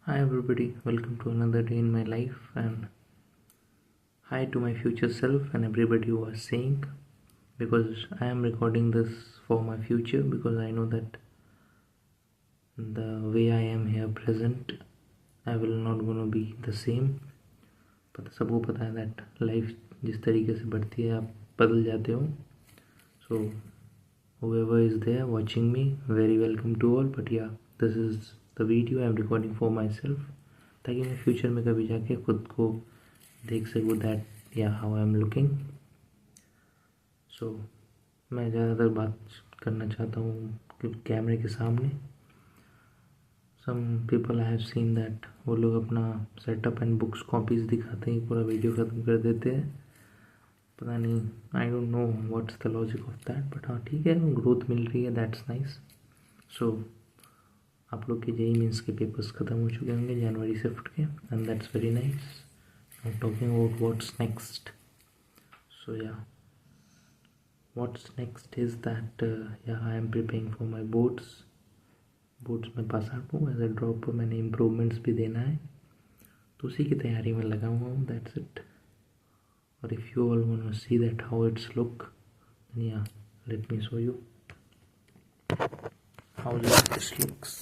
Hi everybody, welcome to another day in my life, and hi to my future self and everybody who was saying, because I am recording this for my future, because I know that the way I am here present I will not gonna be the same. पता सबको पता है that life जिस तरीके से बढ़ती है आप बदल जाते हो. So whoever is there watching me, very welcome to all. But yeah, this is the video I am recording for myself, ताकि मैं फ्यूचर में कभी जाके खुद को देख सकूँ दैट या how I am looking. So मैं ज़्यादातर बात करना चाहता हूँ कैमरे के सामने. Some people I have seen that वो लोग अपना सेटअप एंड बुक्स कॉपीज़ दिखाते हैं, पूरा वीडियो ख़त्म कर देते हैं. पता नहीं, आई don't know what's the logic of that, but हाँ ठीक है, ग्रोथ मिल रही है, दैट्स नाइस. सो आप लोग के जेई मीन्स के पेपर्स ख़त्म हो चुके होंगे जनवरी शिफ्ट के, and that's very nice. I'm talking about what's next. So yeah, what's next is that I am preparing for my boards में पास आउट हूँ. एज ए ड्रॉप मैंने इम्प्रूवमेंट्स भी देना है, तो उसी की तैयारी में लगा हुआ हूँ. That's it. और if you all want to see that how it's look, या let me show you how this looks.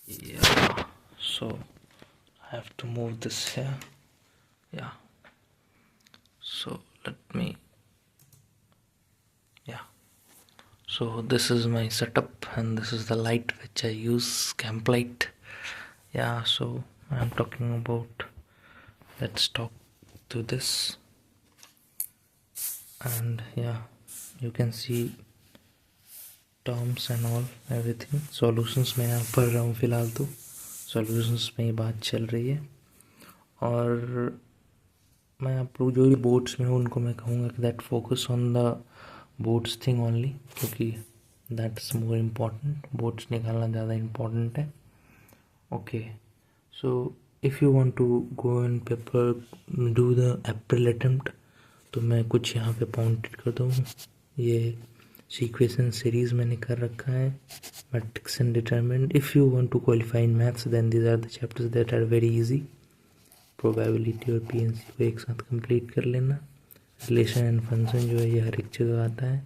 Yeah, so I have to move this here. Yeah, so let me, yeah, so this is my setup and this is the light which I use, camp light. Yeah, so I'm talking about, let's talk to this. And yeah, you can see terms and all everything. solutions में यहाँ पढ़ रहा हूँ फ़िलहाल, तो solutions में ही बात चल रही है. और मैं आप लोग जो भी बोर्ड्स में हो उनको मैं कहूँगा कि that focus on the boards thing only, क्योंकि दैट्स मोर इम्पॉर्टेंट. बोर्ड्स निकालना ज़्यादा इम्पॉर्टेंट है. Okay, so if you want to go in paper do the April attempt, तो मैं कुछ यहाँ पे पॉइंटेड करता हूँ. ये सीक्वेंस सीरीज मैंने कर रखा है, matrix and determinant. If you want to qualify in maths then these are the chapters that are very easy. Probability और पीएनसी को एक साथ कंप्लीट कर लेना. रिलेशन एंड फंक्शन जो है ये हर एक जगह आता है,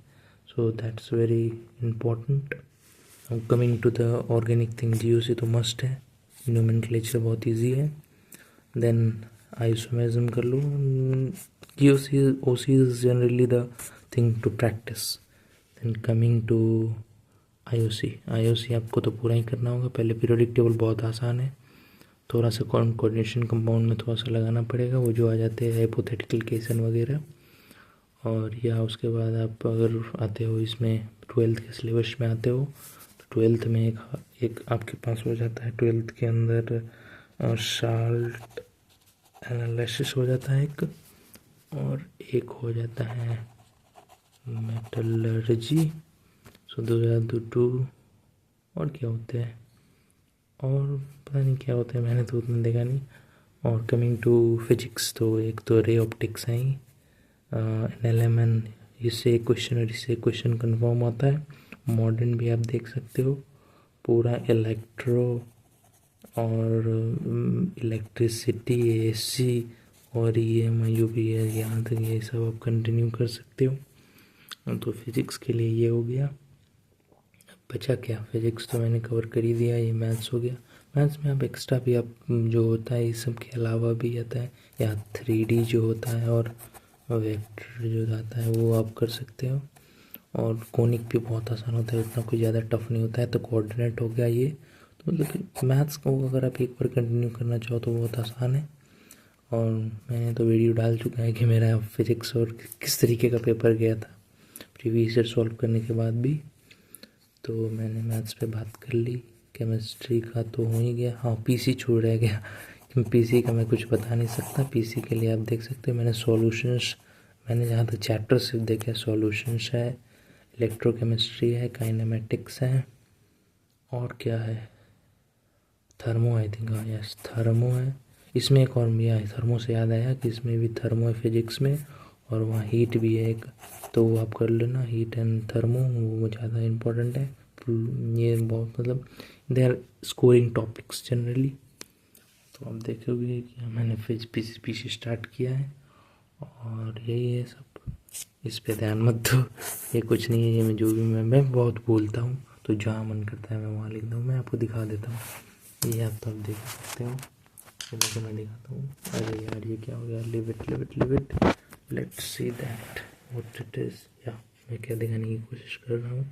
so that's very important. Coming to the organic thing, GOC तो मस्ट है. नोमेनक्लेचर बहुत इजी है. देन आइसोमेरिज्म कर लो. GOC OC is generally the thing to practice. Then coming to IOC आपको तो पूरा ही करना होगा. पहले पीरियोडिक टेबल बहुत आसान है, थोड़ा सा कोऑर्डिनेशन कंपाउंड में थोड़ा सा लगाना पड़ेगा, वो जो आ जाते हैं हाइपोथेटिकल केसन वगैरह. और या उसके बाद आप अगर आते हो इसमें 12th के सिलेबस में आते हो, तो 12th में एक आपके पास हो जाता है. 12th के अंदर साल्ट एनालिसिस हो जाता है एक, और एक हो जाता है मेटलर्जी. सो 2002 और क्या होते हैं, और पता नहीं क्या होता है, मैंने तो उतना देखा नहीं. और कमिंग टू फिजिक्स, तो एक तो रे ऑप्टिक्स है ही, एनएलएमएन, इससे एक क्वेश्चन और इससे एक क्वेश्चन कन्फर्म आता है. मॉडर्न भी आप देख सकते हो, पूरा इलेक्ट्रो और इलेक्ट्रिसिटी, एसी और ईएमआई भी है, यहाँ तक ये सब आप कंटिन्यू कर सकते हो. तो फिजिक्स के लिए ये हो गया. बचा क्या, फिजिक्स तो मैंने कवर कर ही दिया. ये मैथ्स हो गया. मैथ्स में आप एक्स्ट्रा भी आप जो होता है इस सब के अलावा भी आता है, या 3D जो होता है और वेक्टर जो आता है वो आप कर सकते हो. और कोनिक भी बहुत आसान होता है, इतना कोई ज़्यादा टफ नहीं होता है. तो कोऑर्डिनेट हो गया ये. तो मतलब मैथ्स को अगर आप एक बार कंटिन्यू करना चाहो तो बहुत आसान है. और मैंने तो वीडियो डाल चुका है कि मेरा फिजिक्स और किस तरीके का पेपर गया था प्रीवियस ईयर सॉल्व करने के बाद भी. तो मैंने मैथ्स पे बात कर ली. केमिस्ट्री का तो हो ही गया. हाँ, पीसी छूट रह गया, पीसी का मैं कुछ बता नहीं सकता. पीसी के लिए आप देख सकते हो मैंने सॉल्यूशंस, मैंने जहाँ तक चैप्टर सिर्फ देखे, सॉल्यूशंस है, इलेक्ट्रोकेमिस्ट्री है, काइनेमेटिक्स है, और क्या है, थर्मो, आई थिंक, हाँ यस थर्मो है. इसमें एक और भी है, थर्मो से याद आया कि इसमें भी थर्मो है फिजिक्स में, और वहाँ हीट भी है एक, तो वो आप कर लेना. हीट एंड थर्मो वो ज़्यादा इम्पोर्टेंट है. ये बहुत मतलब they are scoring topics generally. तो आप देखोगे कि मैंने पीछे स्टार्ट किया है और यही है सब। इस पे ध्यान मत दो, ये कुछ नहीं है। ये मैं बहुत भूलता हूँ, तो जहाँ मन करता है मैं वहाँ लिख दूँ। मैं आपको दिखा देता हूँ, ये आप तो आप देख सकते हो। ये देखो मैं दिखाता हूँ। अरे यार ये क्या हो गया, live it, let's see that what it is. या मैं क्या दिखाने की कोशिश कर रहा हूँ,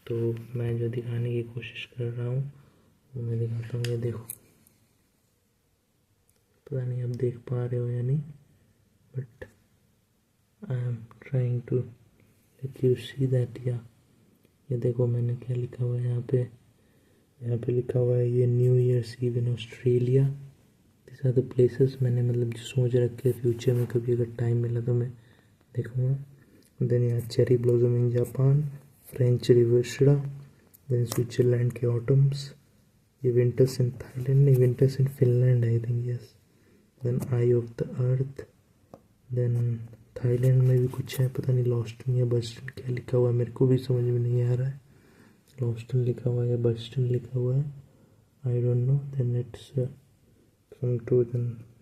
तो मैं जो दिखाने की कोशिश कर रहा हूँ वो मैं दिखाता हूँ। ये देखो, पता नहीं आप देख पा रहे हो या नहीं, but I am trying to let you see that. या ये देखो मैंने क्या लिखा हुआ है यहाँ पे लिखा हुआ है ये new year's eve in Australia. This are the places मैंने मतलब जो सोच रखे फ्यूचर में कभी अगर टाइम मिला तो मैं देखूँगा। देन यहाँ cherry blossom in Japan, French रिवर शिरा, देन स्विट्जरलैंड के ऑटम्स, ये विंटर्स इन थाईलैंड, नहीं winters in Finland I think, yes. Then eye of the earth, then Thailand में भी कुछ है, पता नहीं लॉस्टन या बस्टन क्या लिखा हुआ है, मेरे को भी समझ में नहीं आ रहा है। लॉस्टन लिखा हुआ है या बस्टन लिखा हुआ है, I don't know. Then it's come to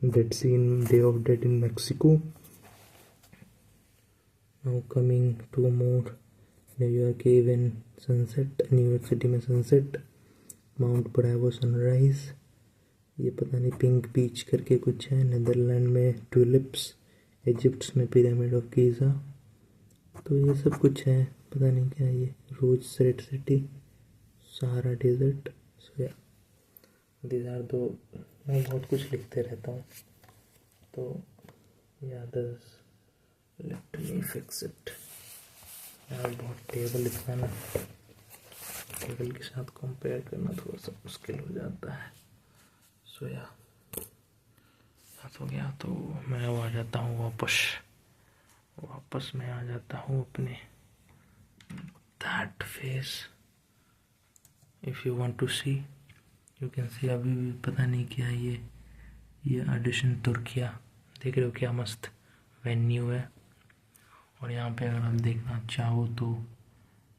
Dead Sea in day of dead in Mexico. Now coming to more, New York cave in sunset, New York city में सनसेट, माउंट ब्रावो सनराइज, ये पता नहीं पिंक बीच करके कुछ है, नीदरलैंड में tulips, Egypt में pyramid of Giza. तो ये सब कुछ है, पता नहीं क्या ये, रोज रेड सिटी, सहारा डेजर्ट। सो या दीज आर दो। मैं बहुत कुछ लिखते रहता हूँ, तो या दस लेट मी फिक्स इट। यार बहुत टेबल लिखना ना, टेबल के साथ कंपेयर करना थोड़ा सा मुश्किल हो जाता है। सो या हो गया, तो मैं आ जाता हूँ वापस मैं आ जाता हूँ अपने that face. If you want to see you can see. अभी भी पता नहीं क्या ये ऑडिशन तुर्किया, देख रहे हो क्या मस्त वेन्यू है। और यहाँ पे अगर आप देखना चाहो तो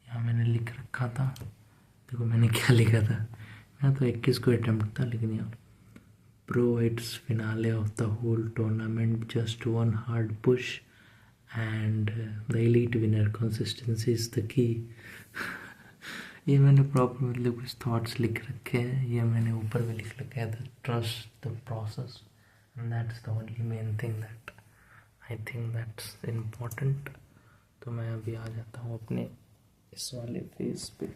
यहाँ मैंने लिख रखा था, देखो मैंने क्या लिखा था। यहाँ तो 21 को अटेम्प्ट था, लेकिन यहाँ Pro its finale of the whole tournament, just one hard push and the elite winner, consistency is the key। ये मैंने प्रॉपर मतलब कुछ थॉट्स लिख रखे हैं, ये मैंने ऊपर भी लिख रखा है, trust the process and that's the only main thing that I think that's important. तो मैं अभी आ जाता हूँ अपने इस वाले फेज पे।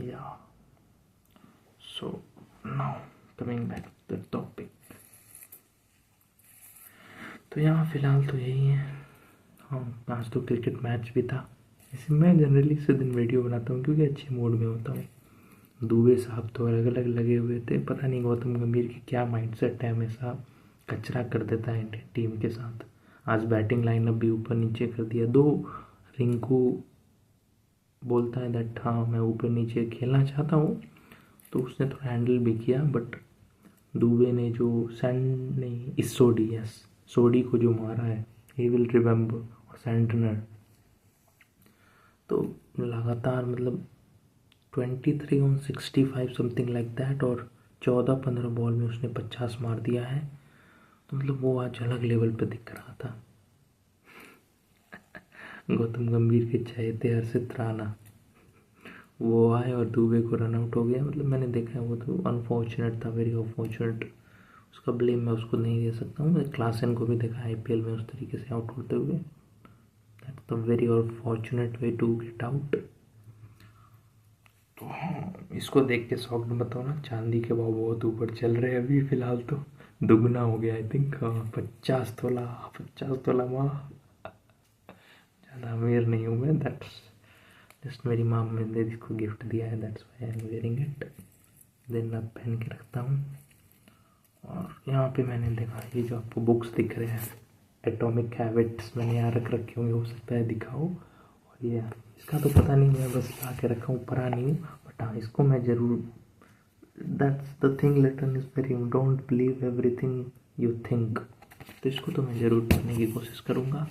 या so now coming back to the topic. तो यहाँ फ़िलहाल तो यही है। हाँ, आज तो क्रिकेट मैच भी था। ऐसे मैं जनरली इस दिन वीडियो बनाता हूँ क्योंकि अच्छे मूड में होता हूँ। दुबे साहब तो अलग अलग लगे हुए थे, पता नहीं गौतम गंभीर की क्या माइंडसेट है, हमेशा कचरा कर देता है इंडियन टीम के साथ। आज बैटिंग लाइनअप भी ऊपर नीचे कर दिया। दो रिंकू बोलता है दैट हाँ मैं ऊपर नीचे खेलना चाहता हूँ, तो उसने थोड़ा हैंडल भी किया, बट दुबे ने जो सोडी को जो मारा है, ही विल रिमेम्बर। और सैंटनर तो लगातार मतलब 23 on 65 समथिंग लाइक दैट, और 14-15 बॉल में उसने 50 मार दिया है। तो मतलब वो आज अलग लेवल पे दिख रहा था। गौतम गंभीर के चहेते हर्षित राणा वो आए और दुबे को रन आउट हो गया। मतलब मैंने देखा है, वो तो अनफॉर्चुनेट था, वेरी अनफॉर्चुनेट। उसका ब्लेम मैं उसको नहीं दे सकता हूँ। मैं क्लासन को भी देखा IPL में उस तरीके से आउट होते हुए। That the very unfortunate way to get out. तो हाँ, इसको देख के शॉक्ड बताओ ना, चांदी के भाव बहुत ऊपर चल रहे हैं अभी फ़िलहाल, तो दुगना हो गया आई थिंक। 50 तोला माँ, ज़्यादा अमीर नहीं हूँ मैं। दैट्स जस्ट मेरी माम ने इसको गिफ्ट दिया है, that's why I am wearing it. दिन रात पहन के रखता हूँ। और यहाँ पे मैंने देखा ये जो आपको बुक्स दिख रहे हैं, एटॉमिक हैबिट्स मैंने यहाँ रख रखे होंगे, हो सकता है दिखाओ। और ये इसका तो पता नहीं, मैं बस ला के रखा हूँ, पढ़ा नहीं हूँ, बट हाँ इसको मैं ज़रूर, that's the thing written is very, don't believe everything you think. तो इसको तो मैं ज़रूर पढ़ने की कोशिश करूँगा।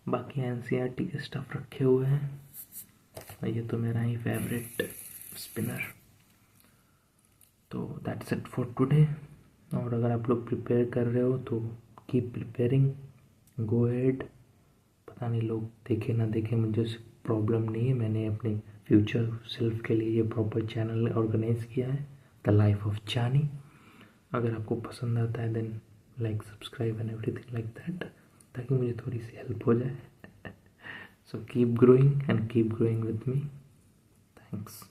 बाकी NCERT के स्टफ रखे हुए हैं, और ये तो मेरा ही फेवरेट स्पिनर। तो दैट्स इट फॉर टुडे। और अगर आप लोग प्रिपेयर कर रहे हो तो कीप प्रिपेयरिंग, गो हेड। पता नहीं लोग देखे ना देखे, मुझे प्रॉब्लम नहीं है। मैंने अपने फ्यूचर सेल्फ के लिए ये प्रॉपर चैनल ऑर्गेनाइज किया है, द लाइफ ऑफ जानी। अगर आपको पसंद आता है then like, subscribe and everything like that, ताकि मुझे थोड़ी सी हेल्प हो जाए। So keep growing and keep growing with me. Thanks.